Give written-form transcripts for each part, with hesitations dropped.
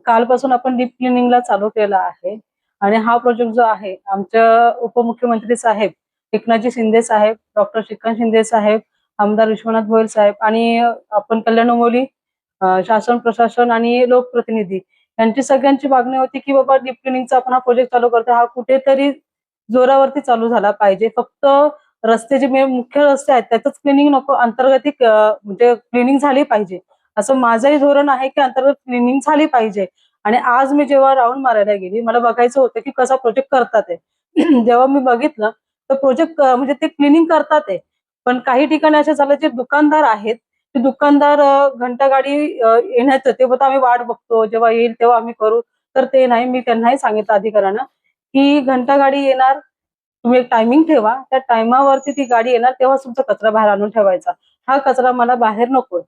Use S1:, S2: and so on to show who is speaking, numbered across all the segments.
S1: कालपासून आपण डीप क्लिनिंगला चालू केला आहे आणि हा प्रोजेक्ट जो आहे आमच्या उपमुख्यमंत्री साहेब एकनाथजी शिंदे साहेब, डॉक्टर श्रीकांत शिंदे साहेब, आमदार विश्वनाथ भोयर साहेब आणि आपण कल्याण डोंबिवली शासन प्रशासन आणि लोकप्रतिनिधी यांची सगळ्यांची मागणी होती की बाबा डीप क्लिनिंगचा आपण हा प्रोजेक्ट चालू करतो, हा कुठेतरी जोरावरती चालू झाला पाहिजे. फक्त रस्ते जे मुख्य रस्ते आहेत त्याचंच क्लिनिंग नको, अंतर्गत म्हणजे क्लिनिंग झाली पाहिजे असं माझंही धोरण आहे की अंतर्गत क्लिनिंग झाली पाहिजे. आणि आज मी जेव्हा राऊंड मारायला गेली मला बघायचं होतं की कसा प्रोजेक्ट करतात आहे. जेव्हा मी बघितलं तर प्रोजेक्ट म्हणजे ते क्लिनिंग करतात आहे, पण काही ठिकाणी असं झालं जे दुकानदार आहेत ते दुकानदार घंटा गाडी येण्याचं ते बोलतात आम्ही वाट बघतो जेव्हा येईल तेव्हा आम्ही करू. तर ते नाही, मी त्यांनाही सांगितलं अधिकाऱ्यांना की घंटा गाडी येणार, तुम्ही एक टायमिंग ठेवा, त्या टायमावरती ती गाडी येणार तेव्हा तुमचा कचरा बाहेर आणून ठेवायचा. हा कचरा मला बाहेर नकोय.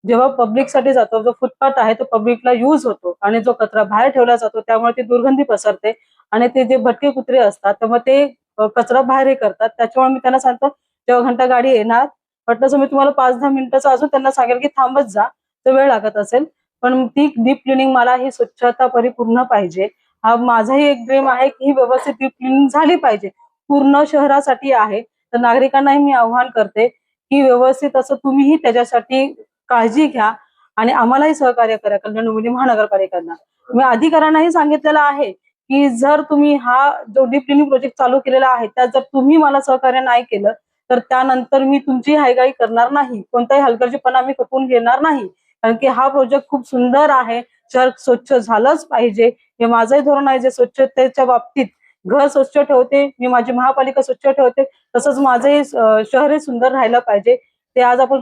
S1: जेव्हा पब्लिकसाठी जातो, जो फुटपाथ आहे तो पब्लिकला यूज होतो आणि जो कचरा बाहेर ठेवला जातो त्यामुळे ती दुर्गंधी पसरते आणि ते जे भटके कुत्रे असतात त्यामुळे ते कचरा बाहेर हे करतात. त्याच्यामुळे मी त्यांना सांगतो जेव्हा घंटा गाडी येणार वाटलं मी तुम्हाला 5-10 मिनिटाचं अजून त्यांना सांगेल की थांबत जा, तर वेळ लागत असेल, पण ती डीप क्लिनिंग मला ही स्वच्छता परिपूर्ण पाहिजे. हा माझाही एक ड्रीम आहे की ही व्यवस्थित डीप क्लिनिंग झाली पाहिजे, पूर्ण शहरासाठी आहे. तर नागरिकांनाही मी आव्हान करते की व्यवस्थित असं तुम्हीही त्याच्यासाठी काळजी घ्या आणि आम्हालाही सहकार्य करा. कल्याण डोंबिवली महानगरपालिकांना मी अधिकाऱ्यांनाही सांगितलेलं आहे की जर तुम्ही हा जो डीप क्लिनिंग प्रोजेक्ट चालू केलेला आहे त्यात जर तुम्ही मला सहकार्य नाही केलं तर त्यानंतर मी तुमची हायगाई करणार नाही, कोणताही हलगर्जीपणा मी खपवून घेणार नाही. कारण की हा प्रोजेक्ट खूप सुंदर आहे, शहर स्वच्छ झालंच पाहिजे हे माझंही धोरण आहे. जे स्वच्छतेच्या बाबतीत घर स्वच्छ ठेवते मी, माझी महापालिका स्वच्छ ठेवते, तसंच माझंही शहरही सुंदर राहायला पाहिजे. ते आज आपण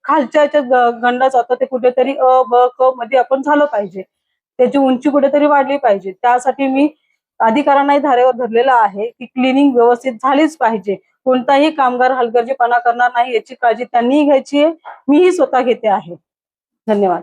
S1: खालच्या याच्यात गणला जातो ते कुठेतरी अ ब क मध्ये आपण झालं पाहिजे, त्याची उंची कुठेतरी वाढली पाहिजे. त्यासाठी मी अधिकाऱ्यांनाही धारेवर धरलेलं आहे की क्लिनिंग व्यवस्थित झालीच पाहिजे, कोणताही कामगार हलगर्जीपणा करणार नाही याची काळजी त्यांनीही घ्यायची आहे, मीही स्वतः घेते आहे. धन्यवाद.